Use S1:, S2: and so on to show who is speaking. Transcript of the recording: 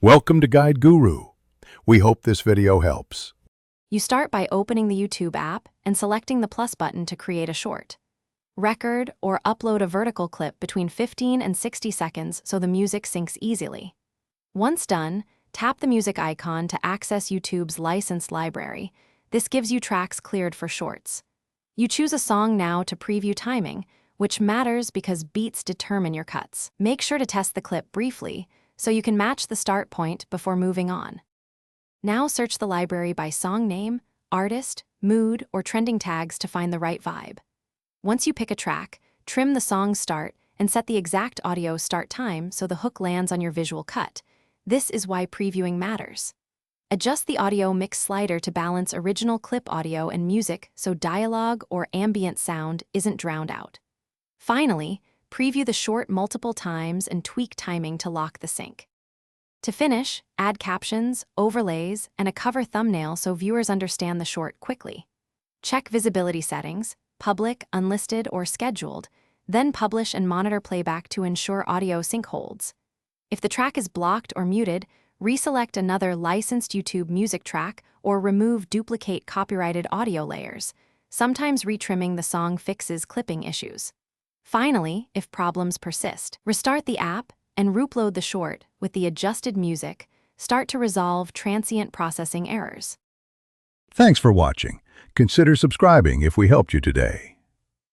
S1: Welcome to Guide Guru. We hope this video helps.
S2: You start by opening the YouTube app and selecting the plus button to create a short. Record or upload a vertical clip between 15 and 60 seconds so the music syncs easily. Once done, tap the music icon to access YouTube's licensed library. This gives you tracks cleared for shorts. You choose a song now to preview timing, which matters because beats determine your cuts. Make sure to test the clip briefly so you can match the start point before moving on. Now search the library by song name, artist, mood, or trending tags to find the right vibe. Once you pick a track, trim the song's start and set the exact audio start time so the hook lands on your visual cut. This is why previewing matters. Adjust the audio mix slider to balance original clip audio and music so dialogue or ambient sound isn't drowned out. Finally, preview the short multiple times and tweak timing to lock the sync. To finish, add captions, overlays, and a cover thumbnail so viewers understand the short quickly. Check visibility settings, public, unlisted, or scheduled, then publish and monitor playback to ensure audio sync holds. If the track is blocked or muted, reselect another licensed YouTube music track or remove duplicate copyrighted audio layers. Sometimes retrimming the song fixes clipping issues. Finally, if problems persist, restart the app and reupload the short with the adjusted music. Start to resolve transient processing errors.
S1: Thanks for watching. Consider subscribing if we helped you today.